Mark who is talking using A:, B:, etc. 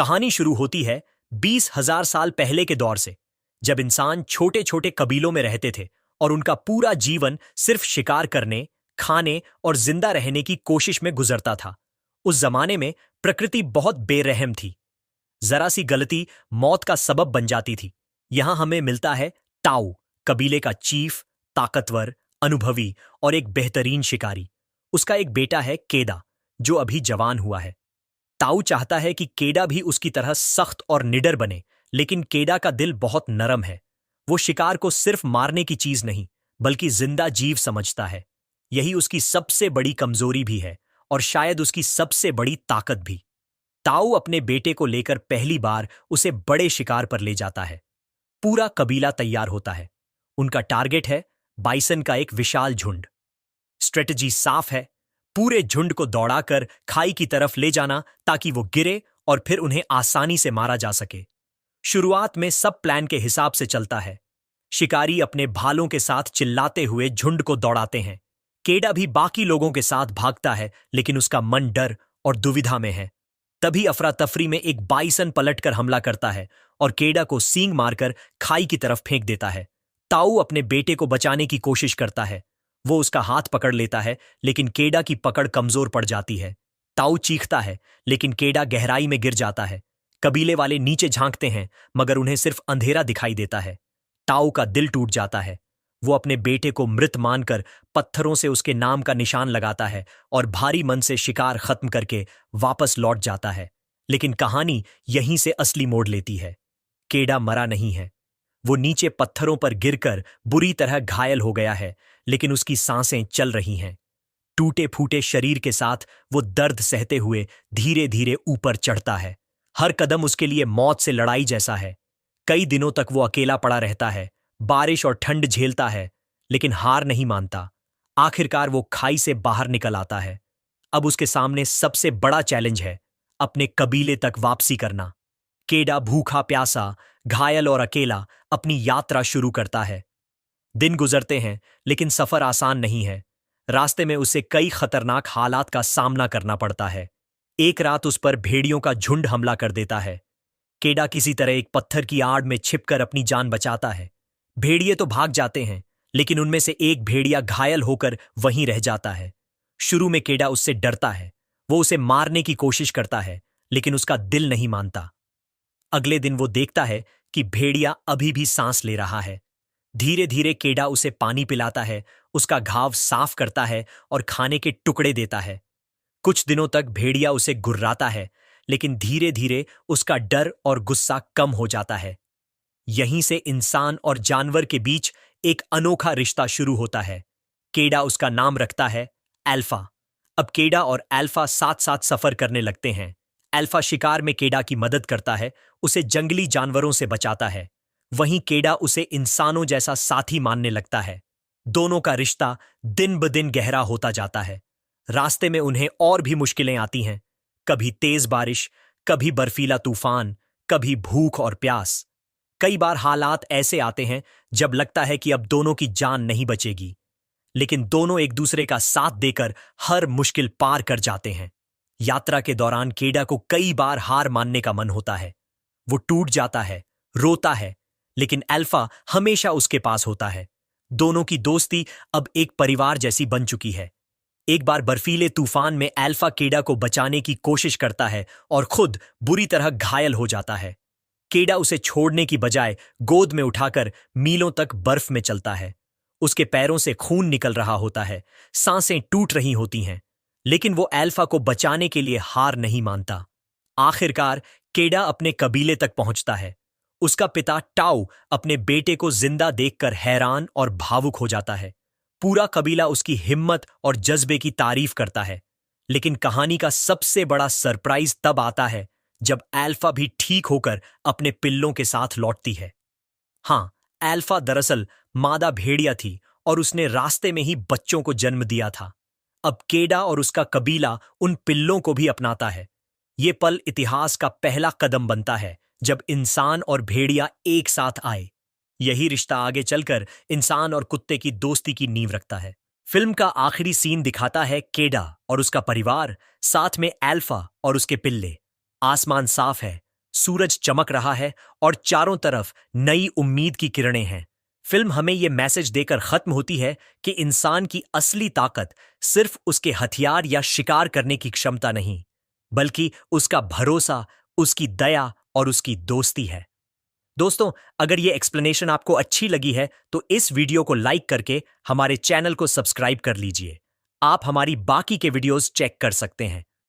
A: कहानी शुरू होती है 20,000 साल पहले के दौर से, जब इंसान छोटे छोटे कबीलों में रहते थे और उनका पूरा जीवन सिर्फ शिकार करने, खाने और जिंदा रहने की कोशिश में गुजरता था। उस जमाने में प्रकृति बहुत बेरहम थी। जरा सी गलती मौत का सबब बन जाती थी। यहां हमें मिलता है ताऊ, कबीले का चीफ, ताकतवर, अनुभवी और एक बेहतरीन शिकारी। उसका एक बेटा है केडा, जो अभी जवान हुआ है। ताऊ चाहता है कि केडा भी उसकी तरह सख्त और निडर बने, लेकिन केडा का दिल बहुत नरम है। वो शिकार को सिर्फ मारने की चीज नहीं, बल्कि जिंदा जीव समझता है। यही उसकी सबसे बड़ी कमजोरी भी है और शायद उसकी सबसे बड़ी ताकत भी। ताऊ अपने बेटे को लेकर पहली बार उसे बड़े शिकार पर ले जाता है। पूरा कबीला तैयार होता है। उनका टारगेट है बाइसन का एक विशाल झुंड। स्ट्रेटजी साफ है, पूरे झुंड को दौड़ाकर खाई की तरफ ले जाना ताकि वो गिरे और फिर उन्हें आसानी से मारा जा सके। शुरुआत में सब प्लान के हिसाब से चलता है। शिकारी अपने भालों के साथ चिल्लाते हुए झुंड को दौड़ाते हैं। केडा भी बाकी लोगों के साथ भागता है, लेकिन उसका मन डर और दुविधा में है। तभी अफरा तफरी में एक बाइसन पलटकर हमला करता है और केडा को सींग मारकर खाई की तरफ फेंक देता है। ताऊ अपने बेटे को बचाने की कोशिश करता है। वो उसका हाथ पकड़ लेता है, लेकिन केडा की पकड़ कमजोर पड़ जाती है। ताऊ चीखता है, लेकिन केडा गहराई में गिर जाता है। कबीले वाले नीचे झांकते हैं, मगर उन्हें सिर्फ अंधेरा दिखाई देता है। ताऊ का दिल टूट जाता है। वो अपने बेटे को मृत मानकर पत्थरों से उसके नाम का निशान लगाता है और भारी मन से शिकार खत्म करके वापस लौट जाता है। लेकिन कहानी यहीं से असली मोड़ लेती है। केडा मरा नहीं है। वो नीचे पत्थरों पर गिरकर बुरी तरह घायल हो गया है, लेकिन उसकी सांसें चल रही हैं। टूटे फूटे शरीर के साथ वो दर्द सहते हुए धीरे धीरे ऊपर चढ़ता है। हर कदम उसके लिए मौत से लड़ाई जैसा है। कई दिनों तक वो अकेला पड़ा रहता है, बारिश और ठंड झेलता है, लेकिन हार नहीं मानता। आखिरकार वो खाई से बाहर निकल आता है। अब उसके सामने सबसे बड़ा चैलेंज है, अपने कबीले तक वापसी करना। केडा भूखा प्यासा, घायल और अकेला अपनी यात्रा शुरू करता है। दिन गुजरते हैं, लेकिन सफर आसान नहीं है। रास्ते में उसे कई खतरनाक हालात का सामना करना पड़ता है। एक रात उस पर भेड़ियों का झुंड हमला कर देता है। केडा किसी तरह एक पत्थर की आड़ में छिपकर अपनी जान बचाता है। भेड़िए तो भाग जाते हैं, लेकिन उनमें से एक भेड़िया घायल होकर वहीं रह जाता है। शुरू में केडा उससे डरता है। वो उसे मारने की कोशिश करता है, लेकिन उसका दिल नहीं मानता। अगले दिन वो देखता है कि भेड़िया अभी भी सांस ले रहा है। धीरे धीरे केडा उसे पानी पिलाता है, उसका घाव साफ करता है और खाने के टुकड़े देता है। कुछ दिनों तक भेड़िया उसे गुर्राता है, लेकिन धीरे धीरे उसका डर और गुस्सा कम हो जाता है। यहीं से इंसान और जानवर के बीच एक अनोखा रिश्ता शुरू होता है। केडा उसका नाम रखता है अल्फा। अब केडा और अल्फा साथ साथ सफर करने लगते हैं। अल्फा शिकार में केडा की मदद करता है, उसे जंगली जानवरों से बचाता है। वहीं केडा उसे इंसानों जैसा साथी मानने लगता है। दोनों का रिश्ता दिन ब दिन गहरा होता जाता है। रास्ते में उन्हें और भी मुश्किलें आती हैं। कभी तेज बारिश, कभी बर्फीला तूफान, कभी भूख और प्यास। कई बार हालात ऐसे आते हैं जब लगता है कि अब दोनों की जान नहीं बचेगी, लेकिन दोनों एक दूसरे का साथ देकर हर मुश्किल पार कर जाते हैं। यात्रा के दौरान केडा को कई बार हार मानने का मन होता है। वो टूट जाता है, रोता है, लेकिन अल्फा हमेशा उसके पास होता है। दोनों की दोस्ती अब एक परिवार जैसी बन चुकी है। एक बार बर्फीले तूफान में अल्फा केडा को बचाने की कोशिश करता है और खुद बुरी तरह घायल हो जाता है। केडा उसे छोड़ने की बजाय गोद में उठाकर मीलों तक बर्फ में चलता है। उसके पैरों से खून निकल रहा होता है, सांसें टूट रही होती हैं, लेकिन वो अल्फा को बचाने के लिए हार नहीं मानता। आखिरकार केडा अपने कबीले तक पहुंचता है। उसका पिता टाऊ अपने बेटे को जिंदा देखकर हैरान और भावुक हो जाता है। पूरा कबीला उसकी हिम्मत और जज्बे की तारीफ करता है। लेकिन कहानी का सबसे बड़ा सरप्राइज तब आता है जब अल्फा भी ठीक होकर अपने पिल्लों के साथ लौटती है। हाँ, अल्फा दरअसल मादा भेड़िया थी और उसने रास्ते में ही बच्चों को जन्म दिया था। अब केडा और उसका कबीला उन पिल्लों को भी अपनाता है। ये पल इतिहास का पहला कदम बनता है जब इंसान और भेड़िया एक साथ आए। यही रिश्ता आगे चलकर इंसान और कुत्ते की दोस्ती की नींव रखता है। फिल्म का आखिरी सीन दिखाता है केडा और उसका परिवार, साथ में अल्फा और उसके पिल्ले। आसमान साफ है, सूरज चमक रहा है और चारों तरफ नई उम्मीद की किरणें हैं। फिल्म हमें यह मैसेज देकर खत्म होती है कि इंसान की असली ताकत सिर्फ उसके हथियार या शिकार करने की क्षमता नहीं, बल्कि उसका भरोसा, उसकी दया और उसकी दोस्ती है। दोस्तों, अगर ये एक्सप्लेनेशन आपको अच्छी लगी है तो इस वीडियो को लाइक करके हमारे चैनल को सब्सक्राइब कर लीजिए। आप हमारी बाकी के वीडियोस चेक कर सकते हैं।